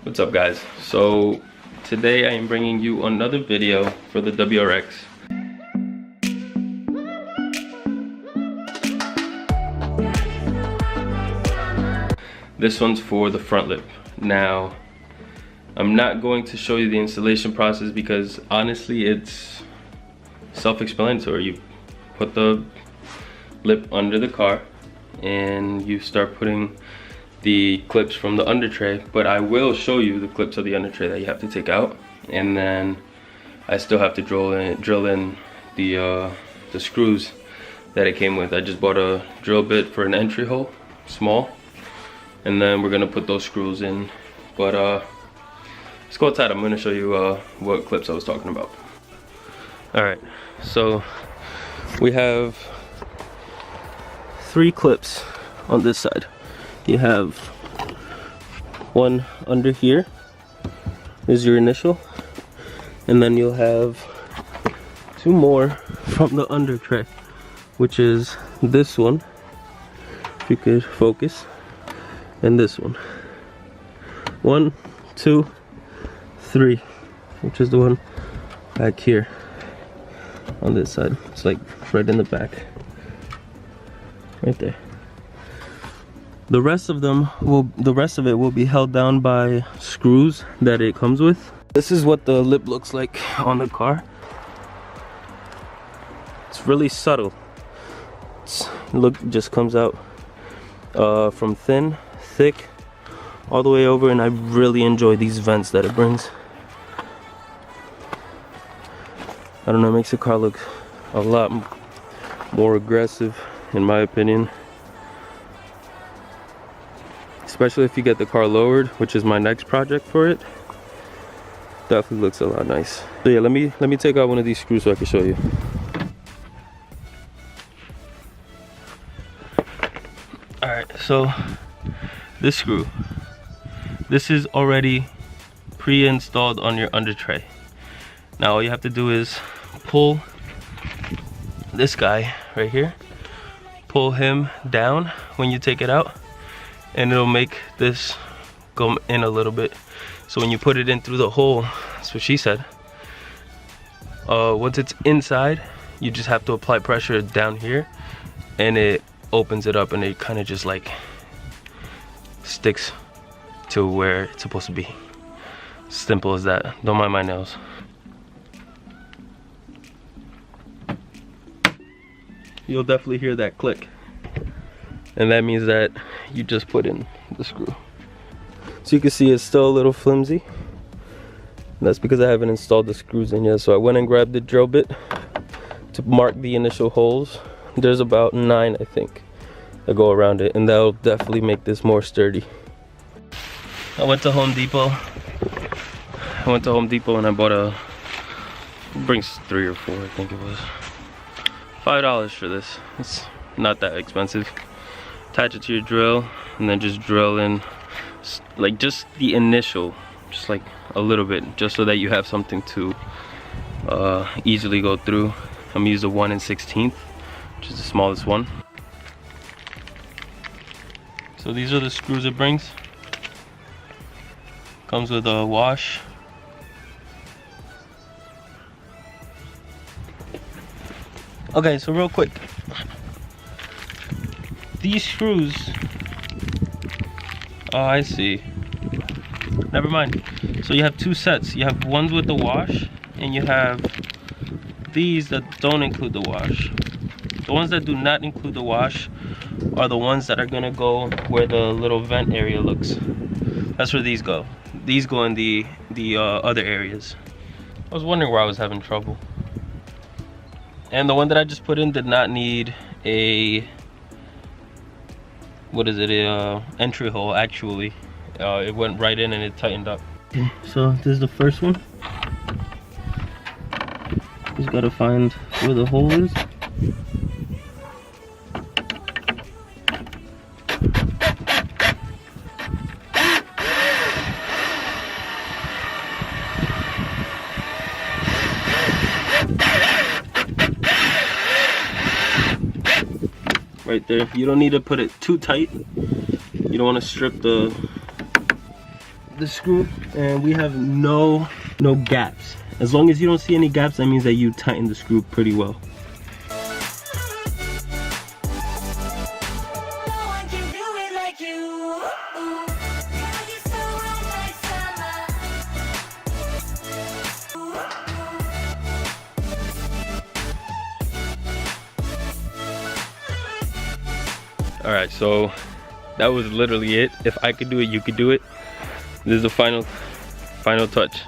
What's up, guys? So today I am bringing you another video for the WRX. This one's for the front lip. Now I'm not going to show you the installation process because honestly it's self-explanatory. You put the lip under the car and you start putting the clips from the under tray, but I will show you the clips of the under tray that you have to take out, and then I still have to drill in the screws that it came with. I just bought a drill bit for an entry hole, small, and then we're gonna put those screws in. But let's go outside. I'm gonna show you what clips I was talking about. All right, so we have 3 clips on this side. You have one under here is your initial, and then you'll have 2 more from the under tray, which is this one, if you could focus, and this one. 1, 2, 3, which is the one back here on this side. It's like right in the back, right there. The rest of it will be held down by screws that it comes with. This is what the lip looks like on the car. It's really subtle. It just comes out from thin, thick, all the way over, and I really enjoy these vents that it brings. I don't know, it makes the car look a lot more aggressive, in my opinion. Especially if you get the car lowered, which is my next project for it. Definitely looks a lot nice. So yeah, let me take out one of these screws so I can show you. All right, so this screw, this is already pre-installed on your under tray. Now all you have to do is pull this guy right here, pull him down when you take it out, and it'll make this go in a little bit. So when you put it in through the hole, that's what she said, once it's inside, you just have to apply pressure down here and it opens it up, and it kind of just like sticks to where it's supposed to be. Simple as that. Don't mind my nails. You'll definitely hear that click, and that means that you just put in the screw. So you can see it's still a little flimsy. That's because I haven't installed the screws in yet. So I went and grabbed the drill bit to mark the initial holes. There's about 9, I think, that go around it, and that'll definitely make this more sturdy. I went to Home Depot and I bought it brings 3 or 4, I think it was. $5 for this. It's not that expensive. Attach it to your drill and then just drill in like just the initial, just like a little bit, just so that you have something to easily go through. I'm gonna use a 1 1/16, which is the smallest one. So these are the screws it brings. Comes with a wash. Okay, so real quick, these screws, oh, I see, never mind. So you have 2 sets. You have ones with the wash, and you have these that don't include the wash. The ones that do not include the wash are the ones that are gonna go where the little vent area looks. That's where these go. These go in the other areas. I was wondering where I was having trouble. And the one that I just put in did not need a, what is it, a entry hole actually. It went right in and it tightened up. Okay, so this is the first one. Just gotta find where the hole is. Right there. You don't need to put it too tight. You don't want to strip the the screw and we have no gaps. As long as you don't see any gaps, that means that you tighten the screw pretty well. All right, so that was literally it. If I could do it, you could do it. This is the final touch.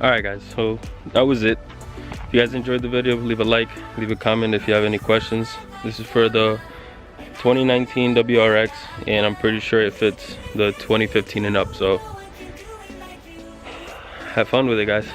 Alright guys, so that was it. If you guys enjoyed the video, leave a like, leave a comment if you have any questions. This is for the 2019 WRX, and I'm pretty sure it fits the 2015 and up, so have fun with it guys.